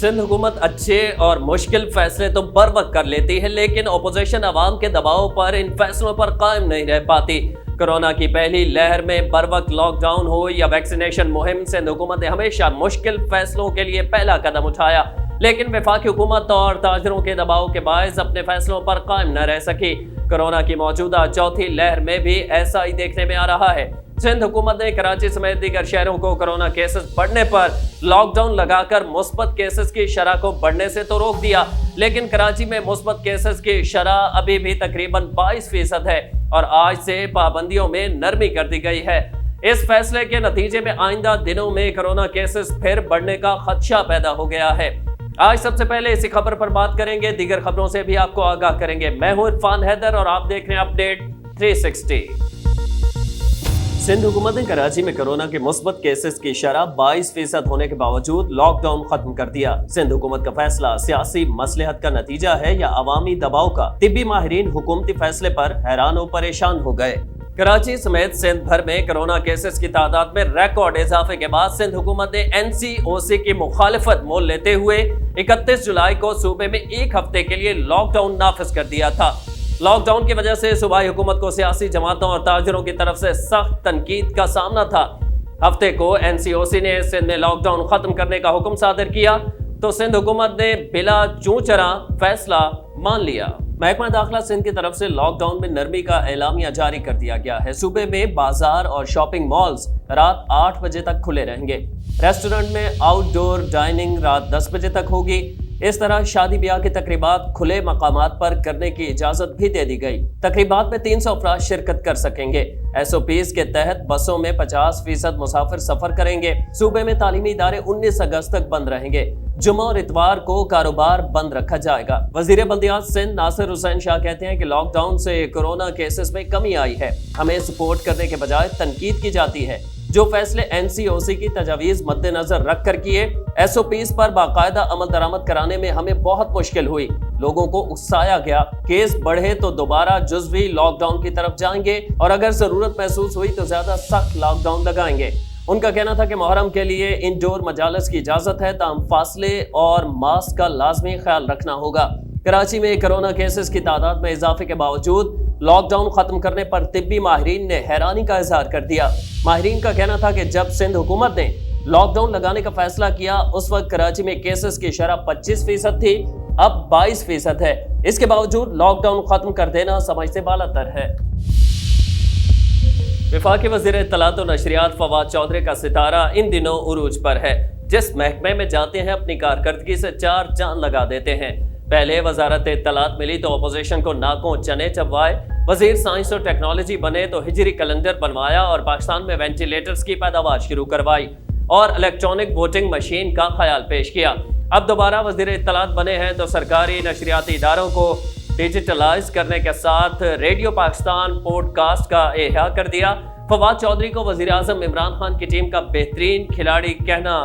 सिंध हुकूमत अच्छे और मुश्किल फैसले तो बर वक्त कर लेती है, लेकिन अपोजिशन अवाम के दबाव पर इन फैसलों पर कायम नहीं रह पाती। कोरोना की पहली लहर में बर वक्त लॉकडाउन हो या वैक्सीनेशन मुहिम, सिंध हुकूमत ने हमेशा मुश्किल फैसलों के लिए पहला कदम उठाया, लेकिन वफाकी हुकूमत और ताजरों के दबाव के बायस अपने फैसलों पर कायम न रह सकी। कोरोना की मौजूदा चौथी लहर में भी ऐसा ही देखने में आ रहा है। सिंध हुकूमत ने कराची समेत दीगर शहरों को कोरोना केसेस बढ़ने पर लॉकडाउन लगाकर मुस्बत केसेस की शरह को बढ़ने से तो रोक दिया, लेकिन कराची में मुस्बत केसेस की शरह अभी भी तकरीबन 22% है और आज से पाबंदियों में नरमी कर दी गई है। इस फैसले के नतीजे में आइंदा दिनों में कोरोना केसेस फिर बढ़ने का खदशा पैदा हो गया है। आज सबसे पहले इसी खबर पर बात करेंगे, दीगर खबरों से भी आपको आगाह करेंगे। मैं हूं इरफान हैदर और आप देख रहे हैं अपडेट 360। सिंध हुकूमत ने कराची में कोरोना के मुस्बत केसेस की शरह 22% होने के बावजूद लॉकडाउन खत्म कर दिया। सिंध हुकूमत का फैसला सियासी मसलहत का नतीजा है या अवामी दबाव का? तिब्बी माहिरीन हुकूमती फैसले पर हैरान और परेशान हो गए। कराची समेत सिंध भर में कोरोना केसेस की तादाद में रिकॉर्ड इजाफे के बाद सिंध हुकूमत ने NCOC की मुखालिफत मोल लेते हुए 31 जुलाई को सूबे में एक हफ्ते के लिए लॉकडाउन नाफिज कर दिया था। लॉकडाउन की वजह से सूबाई हुकूमत को सियासी जमातों और ताजरों की तरफ से सख्त तनकीद का सामना था। हफ्ते को NCOC ने सिंध में लॉकडाउन खत्म करने का हुक्म सादर किया तो सिंध हुकूमत ने बिला चूं चरा फैसला मान लिया। महकमा दाखिला सिंध की तरफ से लॉकडाउन में नरमी का एलामिया जारी कर दिया गया है। सूबे में बाजार और शॉपिंग मॉल्स रात 8 बजे तक खुले रहेंगे। रेस्टोरेंट में आउटडोर डाइनिंग रात 10 बजे तक होगी। इस तरह शादी ब्याह की तकरीबात खुले मकामात पर करने की इजाजत भी दे दी गई। तकरीबात में 300 अफराद शिरकत कर सकेंगे। SOPs के तहत बसों में 50% मुसाफिर सफर करेंगे। सूबे में तालीमी इदारे 19 अगस्त तक बंद रहेंगे। जुमा और इतवार को कारोबार बंद रखा जाएगा। वजीर बल्दियात सिंध नासिर हुसैन शाह कहते हैं कि लॉकडाउन से कोरोना केसेस में कमी आई है। हमें सपोर्ट करने के बजाय तनकीद की जाती है। जो फैसले NCOC की तजावीज़ मद्देनजर रख कर किए, SOPs पर बाकायदा अमल दरामद कराने में हमें बहुत मुश्किल हुई। लोगों को उकसाया गया, केस बढ़े तो दोबारा जुज़वी लॉकडाउन की तरफ जाएंगे और अगर जरूरत महसूस हुई तो ज्यादा सख्त लॉकडाउन लगाएंगे। उनका कहना था कि मुहर्रम के लिए इंडोर मजालिस की इजाजत है, ताम फासले और मास्क का लाजमी ख्याल रखना होगा। कराची में कोरोना केसेस की तादाद में इजाफे के बावजूद लॉकडाउन खत्म करने पर तिब्बी माहिरीन ने हैरानी का इजहार कर दिया। माहिरीन का कहना था कि जब सिंध हुकूमत ने लॉकडाउन लगाने का फैसला किया उस वक्त कराची में केसेस की शरह 25% थी, अब 22% है। इसके बावजूद लॉकडाउन खत्म कर देना समझ से बालातर है। वफाकी वज़ीर इत्तलात और नशरियात फवाद चौधरी का सितारा इन दिनों उरूज पर है। जिस महकमे में जाते हैं अपनी कारकर्दगी से 4 चांद लगा देते हैं। पहले वजारत इत्तलात मिली तो अपोजिशन को नाकों चने चबवाए, वजीर साइंस और टेक्नोलॉजी बने तो हिजरी कैलेंडर बनवाया और पाकिस्तान में वेंटिलेटर्स की पैदावार शुरू करवाई और इलेक्ट्रॉनिक वोटिंग मशीन का ख्याल पेश किया। अब दोबारा वजीर इत्तलात बने हैं तो सरकारी नशरियाती इदारों को डिजिटलाइज करने के साथ रेडियो पाकिस्तान पॉडकास्ट का एहया कर दिया। फवाद चौधरी को वजीर आजम इमरान खान की टीम का बेहतरीन खिलाड़ी कहना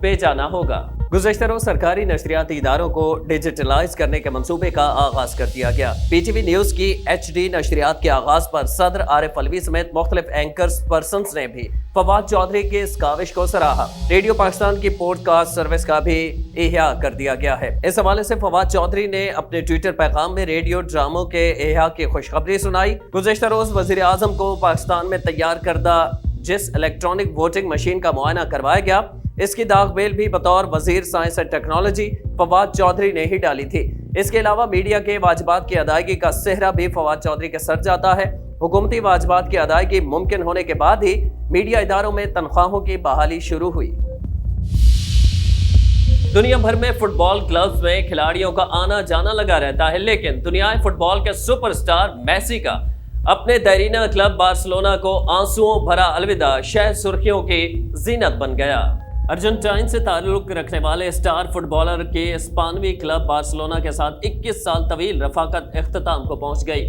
बेजाना होगा। गुज़श्ता रोज सरकारी नशरियाती इदारों को डिजिटलाइज करने के मंसूबे का आगाज कर दिया गया। PTV न्यूज की HD नशरियात के आगाज पर सदर आरिफ अलवी समेत मुख्तलिफ एंकर्स पर्सन्स ने भी फवाद चौधरी के इस काविश को सराहा। रेडियो पाकिस्तान की पॉडकास्ट सर्विस का भी एहया कर दिया गया है। इस हवाले से फवाद चौधरी ने अपने ट्विटर पैगाम में रेडियो ड्रामों के एहया की खुशखबरी सुनाई। गुज़श्ता रोज वजीर आजम को पाकिस्तान में तैयार करदा जिस इलेक्ट्रॉनिक वोटिंग मशीन का मुआयना करवाया गया, इसकी दागबेल भी बतौर वजीर science and technology Fawad Chaudhry ने ही डाली थी। इसके अलावा मीडिया के वाजिबात की अदायगी का सेहरा भी फवाद चौधरी के सर जाता है। हुकूमती वाजिबात की अदायगी मुमकिन होने के बाद ही मीडिया इदारों में तनख्वाहों की बहाली शुरू हुई। दुनिया भर में फुटबॉल क्लब्स में खिलाड़ियों का आना जाना लगा रहता है, लेकिन दुनियाई फुटबॉल के सुपरस्टार मेसी का अपने दैरीना क्लब बार्सिलोना को आंसुओं भरा अलविदा शहर सुर्खियों की जीनत बन गया। अर्जेंटाइन से ताल्लुक रखने वाले स्टार फुटबॉलर के स्पानवी क्लब बार्सिलोना के साथ 21 साल तवील रफाकत इख्तिताम को पहुंच गई।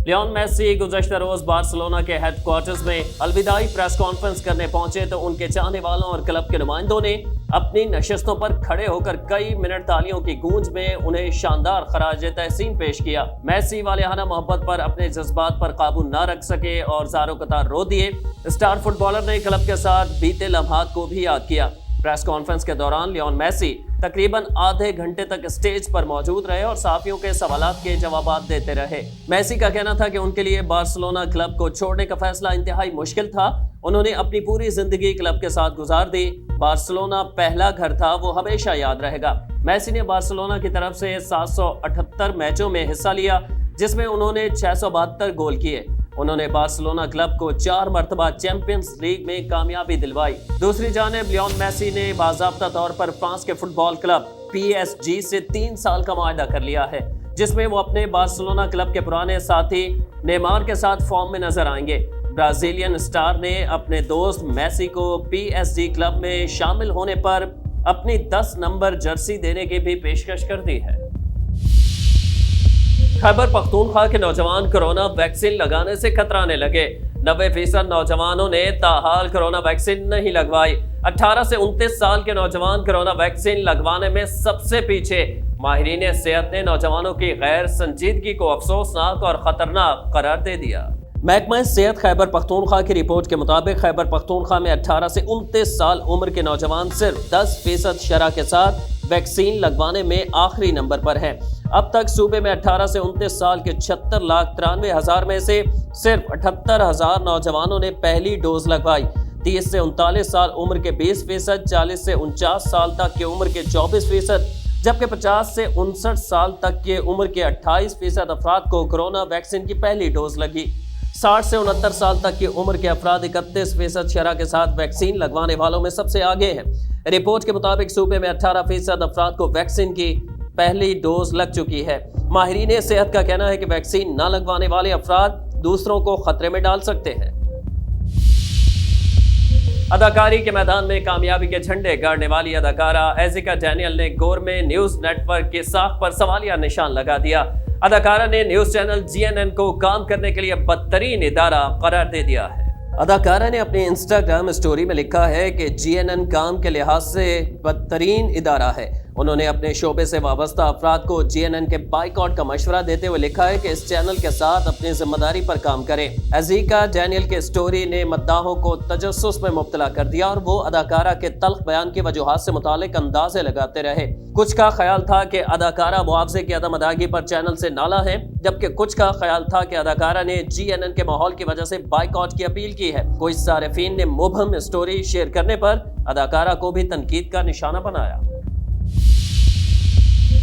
लियोन मेसी गुज़श्ता रोज बार्सिलोना के हेडक्वार्टर्स में अलविदाई प्रेस कॉन्फ्रेंस करने पहुंचे तो उनके चाहने वालों और क्लब के नुमाइंदों ने अपनी नशिस्तों पर खड़े होकर कई मिनट तालियों की गूंज में उन्हें शानदार खराज तहसीन पेश किया। मेसी वालिहाना मोहब्बत पर अपने जज्बात पर काबू न रख सके और ज़ारो कतार रो दिए। स्टार फुटबॉलर ने क्लब के साथ बीते लम्हात को भी याद किया। प्रेस कॉन्फ्रेंस के दौरान लियोन मेसी तकरीबन आधे घंटे तक स्टेज पर मौजूद रहे और सहाफियों के सवालात के जवाबात देते रहे। मेसी का कहना था कि उनके लिए बार्सिलोना क्लब को छोड़ने का फैसला इंतहाई मुश्किल था। उन्होंने अपनी पूरी जिंदगी क्लब के साथ गुजार दी। बार्सिलोना पहला घर था, वो हमेशा याद रहेगा। मेसी ने बार्सिलोना की तरफ से 778 मैचों में हिस्सा लिया, जिसमें उन्होंने 672 गोल किए। उन्होंने बार्सिलोना क्लब को 4 मरतबा चैंपियंस लीग में कामयाबी दिलवाई। दूसरी जानिब लियोन मेसी ने बाज़ाब्ता तौर पर फ्रांस के फुटबॉल क्लब PSG से 3 साल का मुआहदा कर लिया है, जिसमें वो अपने बार्सिलोना क्लब के पुराने साथी नेमार के साथ फॉर्म में नजर आएंगे। ब्राजीलियन स्टार ने अपने दोस्त मेसी को PSG क्लब में शामिल होने पर अपनी 10 नंबर जर्सी देने की भी पेशकश कर दी है। खैबर पख्तूनख्वा के नौजवान कोरोना वैक्सीन लगाने से कतराने लगे। 90% नौजवानों ने ताहाल कोरोना वैक्सीन नहीं लगवाई। 18 से 29 साल के नौजवान कोरोना वैक्सीन लगवाने में सबसे पीछे। माहिरीन सेहत ने नौजवानों की गैर संजीदगी को अफसोसनाक और खतरनाक करार दे दिया। महकमा सेहत खैबर पख्तूनख्वा की रिपोर्ट के मुताबिक खैबर पख्तूनख्वा में 18 से 29 साल उम्र के नौजवान सिर्फ 10% शरह के साथ वैक्सीन लगवाने में आखिरी नंबर पर हैं। अब तक सूबे में 18 से 29 साल के 76,93,000 में से सिर्फ 78,000 नौजवानों ने पहली डोज लगवाई। 30 से 39 साल उम्र के 20%, 40 से 49 साल तक की उम्र के 24%, जबकि 50 से 59 साल तक की उम्र के 28% अफराद को कोरोना वैक्सीन की पहली डोज लगी। 60 से 69 साल तक की उम्र के अफराद 31% शरह के साथ वैक्सीन लगवाने वालों में सबसे आगे हैं। रिपोर्ट के मुताबिक सूबे में 18% अफराद को वैक्सीन की पहली डोज लग चुकी है। माहिरीन सेहत का कहना है कि वैक्सीन न लगवाने वाले अफराद दूसरों को खतरे में डाल सकते हैं। अदाकारी के मैदान में कामयाबी के झंडे गाड़ने वाली अदाकारा एजिका डैनियल ने गोरमे न्यूज नेटवर्क की साख पर सवालिया निशान लगा दिया। अदाकारा ने न्यूज चैनल GNN को काम करने के लिए बदतरीन इदारा करार दे दिया है। अदाकारा ने अपने इंस्टाग्राम स्टोरी में लिखा है कि GNN काम के लिहाज से बदतरीन इदारा है। उन्होंने अपने शोबे से वाबस्ता अफराद को GNN के बाइकआउट का मशवरा देते हुए लिखा है कि इस चैनल के साथ अपनी जिम्मेदारी पर काम करें। एजिका डैनियल के स्टोरी ने मद्दाहों को तजस्सुस में मुब्तला कर दिया और वो अदाकारा के तल्ख बयान की वजूहात से मुतालिक अंदाजे लगाते रहे। कुछ का ख्याल था कि अदाकारा मुआवजे की अदम अदायगी पर चैनल से नाला है, जबकि कुछ का ख्याल था कि अदाकारा ने GNN के माहौल की वजह से बाइकआउट की अपील की है। कुछ सारिफीन ने मुबहम स्टोरी शेयर करने पर अदाकारा को भी तनकीद का निशाना बनाया।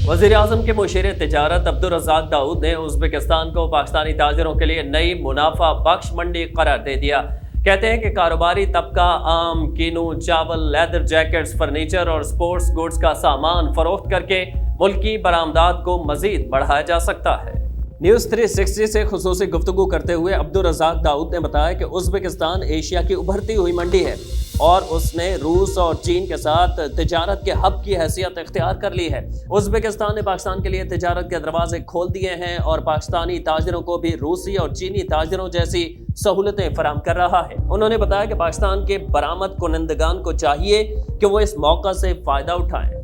वज़ीर आज़म के मुशीर तिजारत अब्दुल रज़ाक दाऊद ने उज़्बेकिस्तान को पाकिस्तानी ताजिरों के लिए नई मुनाफा बख्श मंडी करार दे दिया। कहते हैं कि कारोबारी तबका आम, कीनू, चावल, लेदर जैकेट्स, फर्नीचर और स्पोर्ट्स गुड्स का सामान फरोख्त करके मुल्की बरामदात को मजीद बढ़ाया जा सकता है। न्यूज़ 360 से खुसूसी गुफ्तगू करते हुए अब्दुल रज़ाक दाऊद ने बताया कि उज़्बेकिस्तान एशिया की उभरती हुई मंडी है और उसने रूस और चीन के साथ तिजारत के हब की हैसियत इख्तियार कर ली है। उज़्बेकिस्तान ने पाकिस्तान के लिए तिजारत के दरवाजे खोल दिए हैं और पाकिस्तानी ताजिरों को भी रूसी और चीनी ताजिरों जैसी सहूलतें फराहम कर रहा है। उन्होंने बताया कि पाकिस्तान के बरामद कुनंदगान को चाहिए कि वो इस मौका से फ़ायदा उठाएं।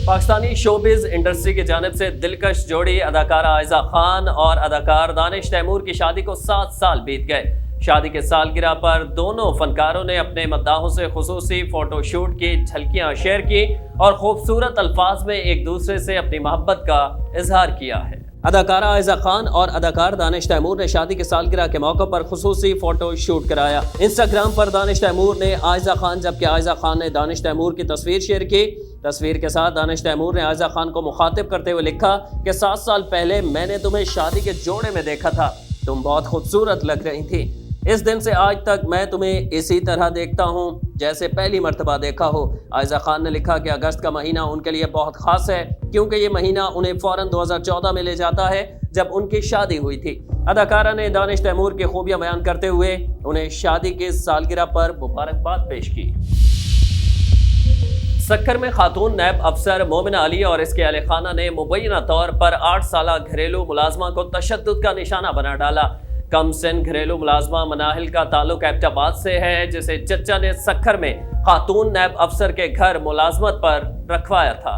पाकिस्तानी शोबिज इंडस्ट्री की जानिब से दिलकश जोड़ी अदाकारा आयजा खान और अदाकार दानिश तैमूर की शादी को 7 साल बीत गए। शादी के सालगिरह पर दोनों फनकारों ने अपने मद्दाहों से खुसूसी फोटोशूट की झलकियां शेयर की और खूबसूरत अल्फाज में एक दूसरे से अपनी मोहब्बत का इजहार किया है। अदाकारा आयजा खान और अदाकार दानिश तैमूर ने शादी के सालगिरह के मौके पर खुसूसी फोटो शूट कराया। इंस्टाग्राम पर दानिश तैमूर ने आयजा खान जबकि आयजा खान ने दानिश तैमूर की तस्वीर शेयर की। तस्वीर के साथ दानिश तैमूर ने आयजा खान को मुखातिब करते हुए लिखा कि 7 साल पहले मैंने तुम्हें शादी के जोड़े में देखा था, तुम बहुत खूबसूरत लग रही थी। इस दिन से आज तक मैं तुम्हें इसी तरह देखता हूँ जैसे पहली मर्तबा देखा हो। आयजा खान ने लिखा कि अगस्त का महीना उनके लिए बहुत खास है क्योंकि ये महीना उन्हें फौरन 2014 में ले जाता है जब उनकी शादी हुई थी। अदाकारा ने दानिश तैमूर की खूबियां बयान करते हुए उन्हें शादी के सालगिरह पर मुबारकबाद पेश की। सक्खर में खातून नैब अफसर मोमिना अली और इसके अहले खाना ने मुबैना तौर पर 8 साला घरेलू मुलाजमा को तशद्दुद का निशाना बना डाला। कम सिन घरेलू मुलाजमा मनाहिल का ताल्लुक एबटाबाद से है जिसे चचा ने सक्खर में खातून नैब अफसर के घर मुलाजमत पर रखवाया था।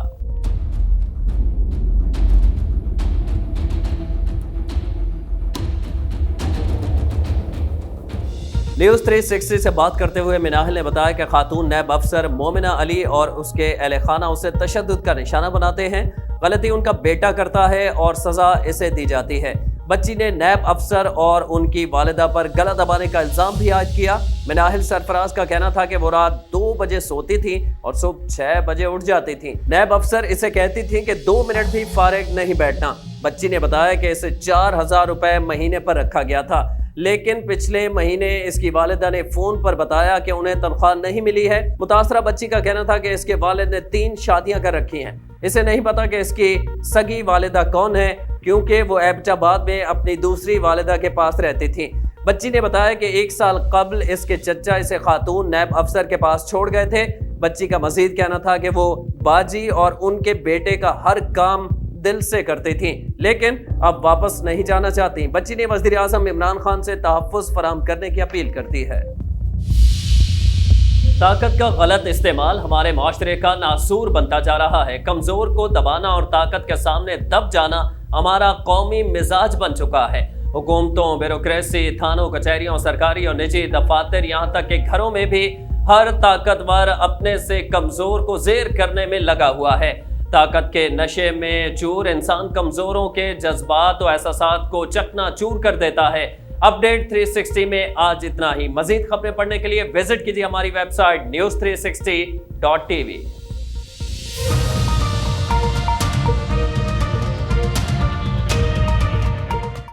न्यूज़ 360 से बात करते हुए मिनाहिल ने बताया कि खातून नैब अफसर मोमिना अली और उसके अहल खाना उसे तशद्दुद का निशाना बनाते हैं। गलती उनका बेटा करता है और सज़ा इसे दी जाती है। बच्ची ने नैब अफसर और उनकी वालिदा पर गला दबाने का इल्ज़ाम भी आयद किया। मिनाहिल सरफराज का कहना था कि वो रात 2 बजे सोती थी और सुबह 6 बजे उठ जाती थी। नैब अफसर इसे कहती थी कि 2 मिनट भी फारिग नहीं बैठना। बच्ची ने बताया कि इसे 4000 रुपए महीने पर रखा गया था, लेकिन पिछले महीने इसकी वालिदा ने फोन पर बताया कि उन्हें तनख्वाह नहीं मिली है। मुतासरा बच्ची का कहना था कि इसके वालिद ने 3 शादियां कर रखी हैं। इसे नहीं पता कि इसकी सगी वालिदा कौन है, क्योंकि वो एबटाबाद में अपनी दूसरी वालिदा के पास रहती थी। बच्ची ने बताया कि 1 साल कबल इसके चचा इसे खातून नैब अफसर के पास छोड़ गए थे। बच्ची का मजीद कहना था कि वो बाजी और उनके बेटे का हर काम दिल से करती थी, लेकिन अब वापस नहीं जाना चाहती। बच्ची ने वज़ीर आज़म इमरान खान से तहफ़्फ़ुज़ फराहम करने की अपील करती है। ताकत का गलत इस्तेमाल हमारे माशरे का नासूर बनता जा रहा है। कमज़ोर को दबाना और ताकत के सामने दब जाना हमारा कौमी मिजाज बन चुका है। हुकूमतों, ब्यूरोक्रेसी, थानों, कचहरियों, सरकारी और निजी दफातर, यहाँ तक कि घरों में भी हर ताकतवर अपने से कमज़ोर को ज़ेर करने में लगा हुआ है। ताकत के नशे में चूर इंसान कमज़ोरों के जज्बात और एहसासात को चकनाचूर कर देता है। अपडेट 360 में आज इतना ही। मजीद खबरें पढ़ने के लिए विजिट कीजिए हमारी वेबसाइट news360.tv।